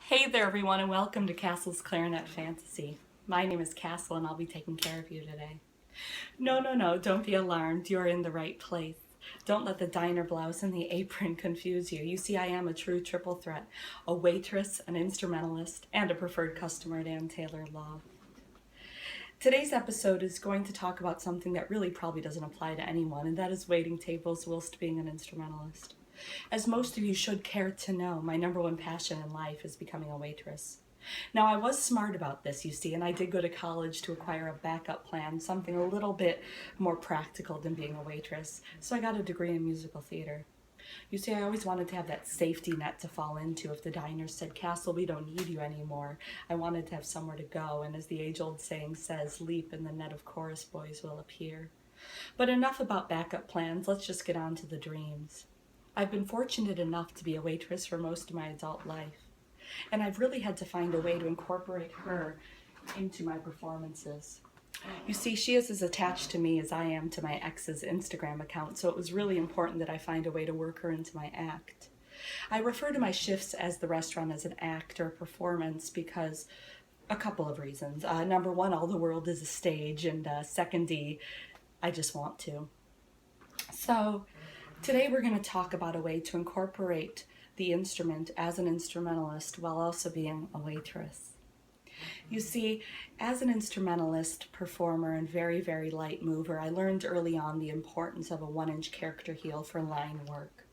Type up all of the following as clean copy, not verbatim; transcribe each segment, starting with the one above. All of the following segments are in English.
Hey there everyone and welcome to Castle's Clarinet Fantasy. My name is Castle and I'll be taking care of you today. No, don't be alarmed. You're in the right place. Don't let the diner blouse and the apron confuse you. You see, I am a true triple threat, a waitress, an instrumentalist, and a preferred customer at Ann Taylor Law. Today's episode is going to talk about something that really probably doesn't apply to anyone, and that is waiting tables whilst being an instrumentalist. As most of you should care to know, my number one passion in life is becoming a waitress. Now, I was smart about this, you see, and I did go to college to acquire a backup plan, something a little bit more practical than being a waitress, so I got a degree in musical theater. You see, I always wanted to have that safety net to fall into if the diner said, "Castle, we don't need you anymore." I wanted to have somewhere to go, and as the age-old saying says, leap and the net of chorus boys will appear. But enough about backup plans, let's just get on to the dreams. I've been fortunate enough to be a waitress for most of my adult life, and I've really had to find a way to incorporate her into my performances. You see, she is as attached to me as I am to my ex's Instagram account, so it was really important that I find a way to work her into my act. I refer to my shifts as the restaurant as an act or a performance because a couple of reasons. Number one, all the world is a stage, and second D, I just want to. So today we're going to talk about a way to incorporate the instrument as an instrumentalist while also being a waitress. You see, as an instrumentalist, performer, and very light mover, I learned early on the importance of a 1-inch character heel for line work.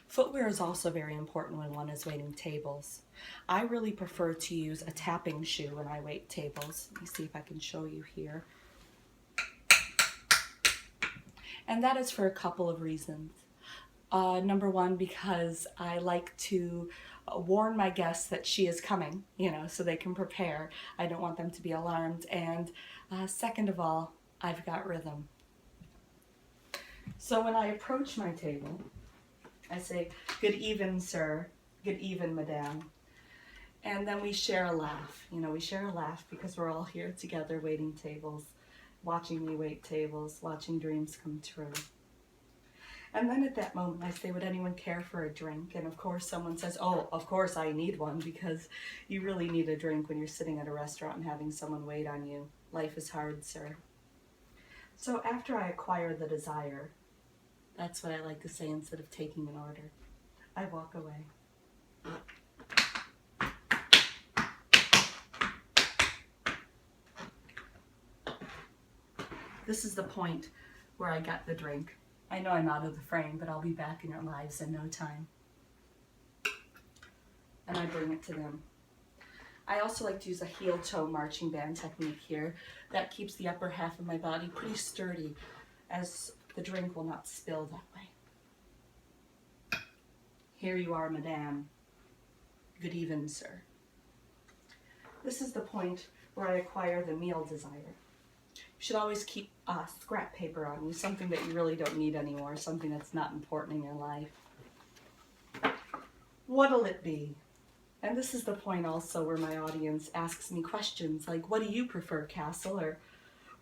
Footwear is also very important when one is waiting tables. I really prefer to use a tapping shoe when I wait tables. Let me see if I can show you here. And that is for a couple of reasons. Number one, because I like to warn my guests that she is coming, so they can prepare. I don't want them to be alarmed. And second of all, I've got rhythm. So when I approach my table, I say, "Good even, sir. Good even, madame." And then we share a laugh. We share a laugh because we're all here together waiting tables, watching me wait tables, watching dreams come true. And then at that moment I say, "Would anyone care for a drink?" And of course someone says, "Oh, of course I need one," because you really need a drink when you're sitting at a restaurant and having someone wait on you. Life is hard, sir. So after I acquire the desire, that's what I like to say instead of taking an order, I walk away. This is the point where I got the drink. I know I'm out of the frame, but I'll be back in your lives in no time. And I bring it to them. I also like to use a heel-toe marching band technique here. That keeps the upper half of my body pretty sturdy, as the drink will not spill that way. "Here you are, madame. Good even, sir." This is the point where I acquire the meal desire. You should always keep scrap paper on you, something that you really don't need anymore, something that's not important in your life. What'll it be? And this is the point also where my audience asks me questions like, "What do you prefer, Castle?" or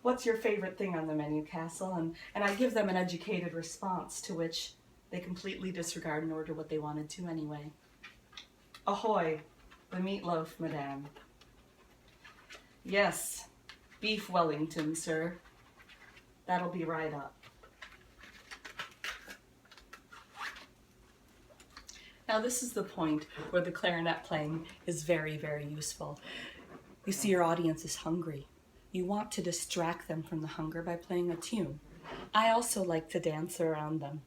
"What's your favorite thing on the menu, Castle?" And I give them an educated response to which they completely disregard and order what they wanted to anyway. "Ahoy, the meatloaf, madame." "Yes, beef Wellington, sir. That'll be right up." Now this is the point where the clarinet playing is very useful. You see, your audience is hungry. You want to distract them from the hunger by playing a tune. I also like to dance around them.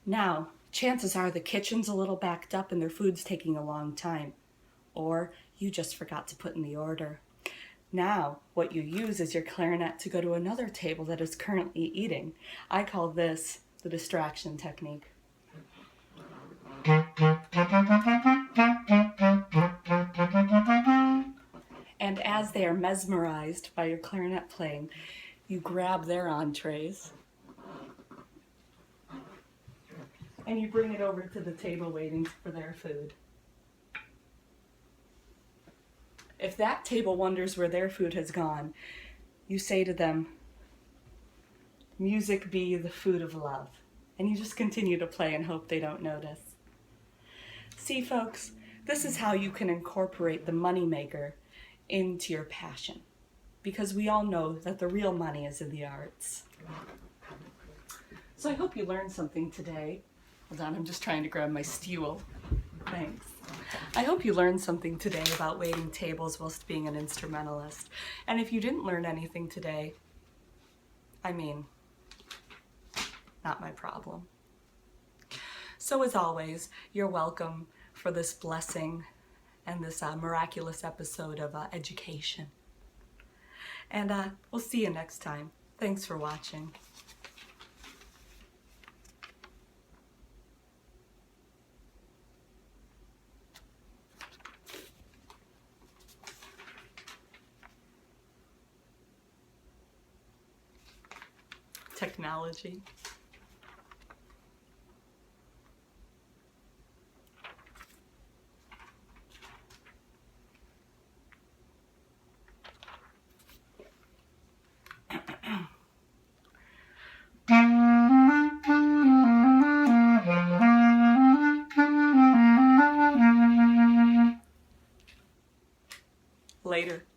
Now, chances are the kitchen's a little backed up and their food's taking a long time. Or you just forgot to put in the order. Now, what you use is your clarinet to go to another table that is currently eating. I call this the distraction technique. And as they are mesmerized by your clarinet playing, you grab their entrees and you bring it over to the table waiting for their food. If that table wonders where their food has gone, you say to them, "Music be the food of love." And you just continue to play and hope they don't notice. See, folks, this is how you can incorporate the moneymaker into your passion. Because we all know that the real money is in the arts. So I hope you learned something today. Hold on, I'm just trying to grab my stool. Thanks. I hope you learned something today about waiting tables whilst being an instrumentalist. And if you didn't learn anything today, I mean, not my problem. So as always, you're welcome for this blessing and this miraculous episode of education. And we'll see you next time. Thanks for watching. Technology. Later.